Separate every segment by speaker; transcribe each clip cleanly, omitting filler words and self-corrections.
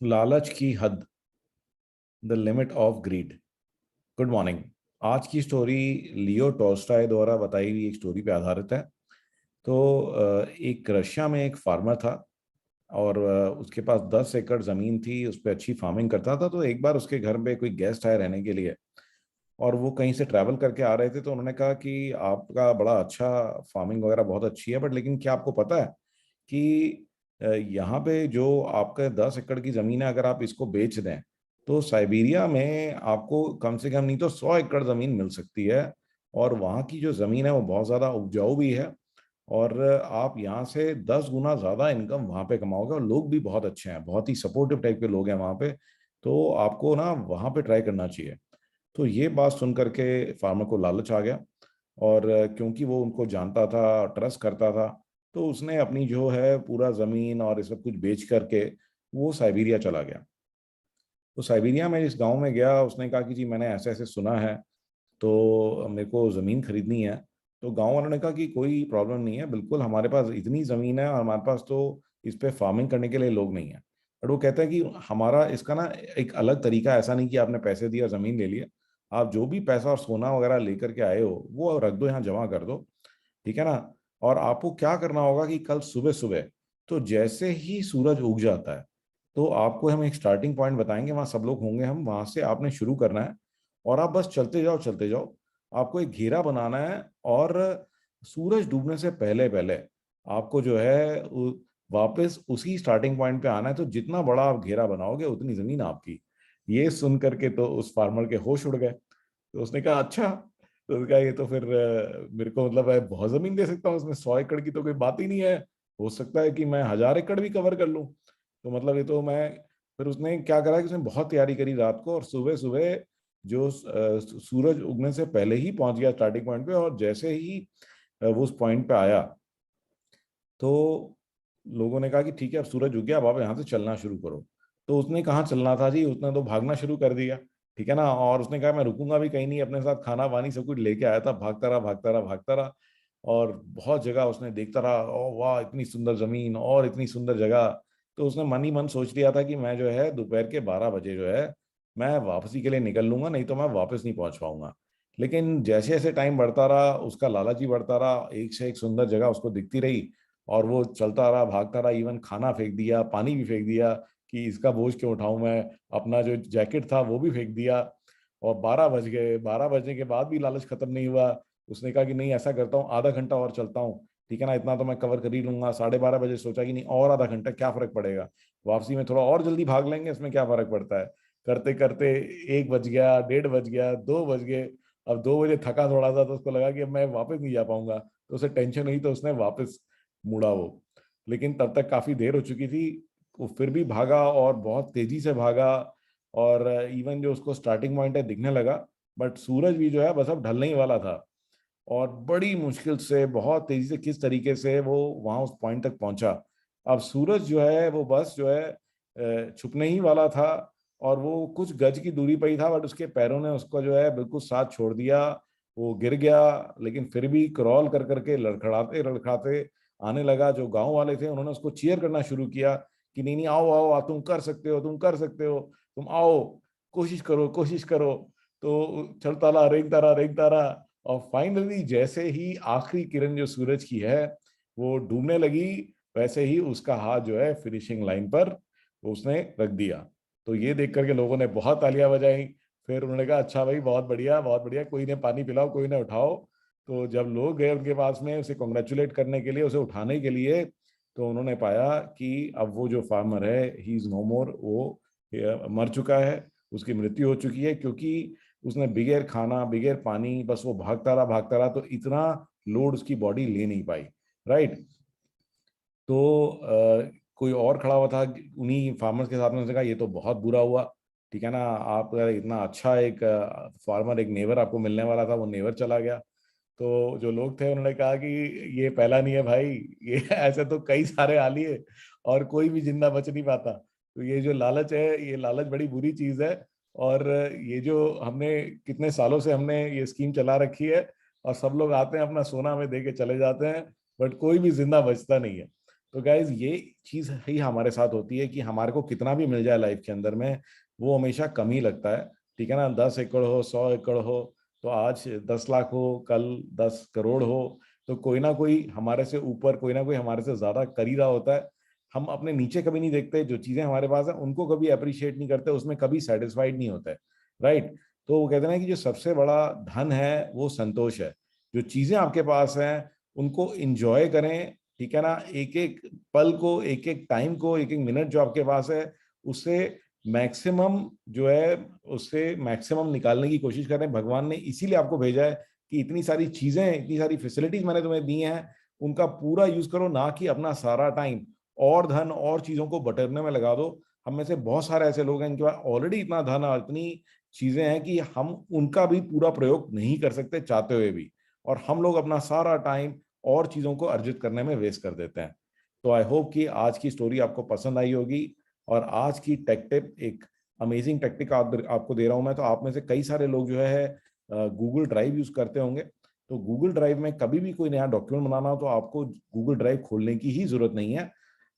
Speaker 1: लालच की हद, the limit of greed. Good morning. आज की स्टोरी लियो टॉल्स्टॉय द्वारा बताई हुई एक स्टोरी पे आधारित है। तो एक रशिया में एक फार्मर था और उसके पास 10 एकड़ ज़मीन थी, उस पर अच्छी फार्मिंग करता था। तो एक बार उसके घर में कोई गेस्ट आए रहने के लिए और वो कहीं से ट्रैवल करके आ रहे थे। तो उन्होंने कहा कि आपका बड़ा अच्छा फार्मिंग वगैरह बहुत अच्छी है, बट लेकिन क्या आपको पता है कि यहाँ पे जो आपका 10 एकड़ की ज़मीन है, अगर आप इसको बेच दें तो साइबेरिया में आपको कम से कम नहीं तो 100 एकड़ ज़मीन मिल सकती है। और वहाँ की जो ज़मीन है वो बहुत ज़्यादा उपजाऊ भी है और आप यहाँ से 10 गुना ज़्यादा इनकम वहाँ पे कमाओगे। और लोग भी बहुत अच्छे हैं, बहुत ही सपोर्टिव टाइप के लोग हैं वहाँ पे। तो आपको ना वहाँ पे ट्राई करना चाहिए। तो ये बात सुन करके फार्मर को लालच आ गया और क्योंकि वो उनको जानता था, ट्रस्ट करता था, तो उसने अपनी जो है पूरा ज़मीन और ये सब कुछ बेच करके वो साइबेरिया चला गया। तो साइबेरिया में इस गांव में गया, उसने कहा कि जी मैंने ऐसे ऐसे सुना है, तो मेरे को ज़मीन खरीदनी है। तो गांव वालों ने कहा कि कोई प्रॉब्लम नहीं है, बिल्कुल हमारे पास इतनी ज़मीन है और हमारे पास तो इस पे फार्मिंग करने के लिए लोग नहीं है। बट वो कहता है कि हमारा इसका ना एक अलग तरीका है, ऐसा नहीं कि आपने पैसे दिया ज़मीन ले लिया। आप जो भी पैसा और सोना वगैरह लेकर के आए हो वो रख दो, यहाँ जमा कर दो, ठीक है ना। और आपको क्या करना होगा कि कल सुबह सुबह, तो जैसे ही सूरज उग जाता है, तो आपको हम एक स्टार्टिंग पॉइंट बताएंगे, वहाँ सब लोग होंगे, हम वहाँ से आपने शुरू करना है। और आप बस चलते जाओ चलते जाओ। आपको एक घेरा बनाना है और सूरज डूबने से पहले पहले आपको जो है वापस उसी स्टार्टिंग पॉइंट पे आना है। तो जितना बड़ा आप घेरा बनाओगे उतनी जमीन आपकी। ये सुन करके तो उस फार्मर के होश उड़ गए। तो उसने कहा अच्छा। तो उसने कहा ये तो फिर मेरे को मतलब है बहुत जमीन दे सकता हूँ, उसमें 100 एकड़ की तो कोई बात ही नहीं है। हो सकता है कि मैं 1000 एकड़ भी कवर कर लूँ। तो मतलब ये तो मैं, फिर उसने क्या करा कि उसने बहुत तैयारी करी रात को, और सुबह सुबह जो सूरज उगने से पहले ही पहुंच गया स्टार्टिंग पॉइंट पे। और जैसे ही वो उस पॉइंट पे आया, तो लोगों ने कहा कि ठीक है अब सूरज उग गया, अब आप यहाँ से चलना शुरू करो। तो उसने कहाँ चलना था जी, उसने तो भागना शुरू कर दिया, ठीक है ना। और उसने कहा मैं रुकूंगा भी कहीं नहीं, अपने साथ खाना पानी सब कुछ लेके आया था, भागता रहा भागता रहा भागता रहा। और बहुत जगह उसने देखता रहा, ओ वाह इतनी सुंदर जमीन और इतनी सुंदर जगह। तो उसने मन ही मन सोच लिया था कि मैं जो है दोपहर के 12 बजे जो है मैं वापसी के लिए निकल लूंगा, नहीं तो मैं वापस नहीं पहुंच पाऊंगा। लेकिन जैसे जैसे टाइम बढ़ता रहा उसका लालच ही बढ़ता रहा, एक से एक सुंदर जगह उसको दिखती रही और वो चलता रहा भागता रहा। इवन खाना फेंक दिया, पानी भी फेंक दिया कि इसका बोझ क्यों उठाऊं मैं, अपना जो जैकेट था वो भी फेंक दिया। और 12 बज गए, 12 बजने के बाद भी लालच खत्म नहीं हुआ। उसने कहा कि नहीं ऐसा करता हूँ, आधा घंटा और चलता हूँ, ठीक है ना, इतना तो मैं कवर कर ही लूंगा। 12:30 बजे सोचा कि नहीं और आधा घंटा क्या फर्क पड़ेगा, वापसी में थोड़ा और जल्दी भाग लेंगे, इसमें क्या फर्क पड़ता है। करते करते 1 बज गया, 1:30 बज गया, 2 बज गए। अब 2 बजे थका थोड़ा सा, तो उसको लगा कि अब मैं वापस नहीं जा पाऊंगा। तो उसे टेंशन हुई, तो उसने वापस मुड़ा वो। लेकिन तब तक काफी देर हो चुकी थी। वो फिर भी भागा और बहुत तेजी से भागा। और इवन जो उसको स्टार्टिंग पॉइंट है दिखने लगा, बट सूरज भी जो है बस अब ढलने ही वाला था। और बड़ी मुश्किल से बहुत तेजी से किस तरीके से वो वहां उस पॉइंट तक पहुंचा। अब सूरज जो है वो बस जो है छुपने ही वाला था। और वो कुछ गज की दूरी पर ही था, बट उसके पैरों ने उसको जो है बिल्कुल साथ छोड़ दिया। वो गिर गया। लेकिन फिर भी क्रॉल कर करके लड़खड़ाते लड़खड़ाते आने लगा। जो गांव वाले थे उन्होंने उसको चीयर करना शुरू किया कि नहीं नहीं आओ आओ आओ, तुम कर सकते हो, तुम कर सकते हो, तुम आओ, कोशिश करो कोशिश करो। तो चलता रहा, रेंगता रहा रेंगता रहा। और फाइनली जैसे ही आखिरी किरण जो सूरज की है वो डूबने लगी, वैसे ही उसका हाथ जो है फिनिशिंग लाइन पर उसने रख दिया। तो ये देख करके लोगों ने बहुत तालियां बजाई। फिर उन्होंने कहा अच्छा भाई बहुत बढ़िया, कोई ने पानी पिलाओ, कोई ने उठाओ। तो जब लोग गए उनके पास में उसे कॉन्ग्रेचुलेट करने के लिए, उसे उठाने के लिए, तो उन्होंने पाया कि अब वो जो फार्मर है ही इज नो मोर, वो मर चुका है, उसकी मृत्यु हो चुकी है। क्योंकि उसने बिगैर खाना बिगैर पानी बस वो भागता रहा, तो इतना लोड उसकी बॉडी ले नहीं पाई। राइट। तो कोई और खड़ा हुआ था उन्हीं फार्मर्स के साथ में, उसने कहा ये तो बहुत बुरा हुआ, ठीक है ना। आप इतना अच्छा एक फार्मर, एक नेवर आपको मिलने वाला था, वो नेवर चला गया। तो जो लोग थे उन्होंने कहा कि ये पहला नहीं है भाई, ये ऐसे तो कई सारे आ लिए और कोई भी जिंदा बच नहीं पाता। तो ये जो लालच है, ये लालच बड़ी बुरी चीज है। और ये जो हमने कितने सालों से हमने ये स्कीम चला रखी है, और सब लोग आते हैं अपना सोना हमें दे के चले जाते हैं, बट कोई भी जिंदा बचता नहीं है। तो गाइज ये चीज ही हमारे साथ होती है कि हमारे को कितना भी मिल जाए लाइफ के अंदर में, वो हमेशा कम ही लगता है। ठीक है ना, 10 एकड़ हो, 100 एकड़ हो, तो आज 10 लाख हो, कल 10 करोड़ हो, तो कोई ना कोई हमारे से ऊपर, कोई ना कोई हमारे से ज्यादा कर ही रहा होता है। हम अपने नीचे कभी नहीं देखते, जो चीजें हमारे पास है उनको कभी अप्रिशिएट नहीं करते, उसमें कभी सेटिस्फाइड नहीं होते। राइट। तो वो कहते हैं ना कि जो सबसे बड़ा धन है वो संतोष है। जो चीजें आपके पास हैं उनको इंजॉय करें। ठीक है ना, एक एक पल को, एक एक टाइम को, एक एक मिनट जो आपके पास है उससे मैक्सिमम जो है, उससे मैक्सिमम निकालने की कोशिश करें। भगवान ने इसीलिए आपको भेजा है कि इतनी सारी चीजें, इतनी सारी फैसिलिटीज मैंने तुम्हें दी हैं, उनका पूरा यूज करो, ना कि अपना सारा टाइम और धन और चीजों को बटरने में लगा दो। हम में से बहुत सारे ऐसे लोग हैं इनके पास ऑलरेडी इतना धन और इतनी चीजें हैं कि हम उनका भी पूरा प्रयोग नहीं कर सकते चाहते हुए भी, और हम लोग अपना सारा टाइम और चीजों को अर्जित करने में वेस्ट कर देते हैं। तो आई होप कि आज की स्टोरी आपको पसंद आई होगी, और आज की टेक टिप एक अमेजिंग टेक्निक आपको दे रहा हूं मैं। तो आप में से कई सारे लोग जो है गूगल ड्राइव यूज करते होंगे। तो गूगल ड्राइव में कभी भी कोई नया डॉक्यूमेंट बनाना हो तो आपको गूगल ड्राइव खोलने की ही जरूरत नहीं है।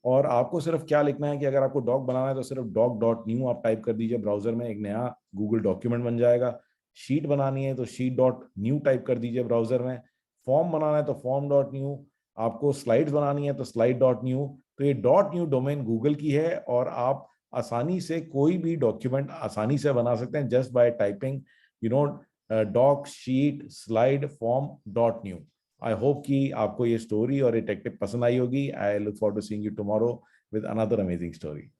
Speaker 1: और आपको सिर्फ क्या लिखना है कि अगर आपको डॉक बनाना है तो सिर्फ doc.new आप टाइप कर दीजिए ब्राउजर में, एक नया गूगल डॉक्यूमेंट बन जाएगा। शीट बनानी है तो sheet.new टाइप कर दीजिए ब्राउजर में। फॉर्म बनाना है तो form.new। आपको स्लाइड्स बनानी है तो slide.new। तो ये .new डोमेन गूगल की है, और आप आसानी से कोई भी डॉक्यूमेंट आसानी से बना सकते हैं just by typing you know doc, sheet, slide, form.new। I hope कि आपको ये स्टोरी और ये टेक्टिक पसंद आई होगी। I look forward to seeing you tomorrow with another amazing story.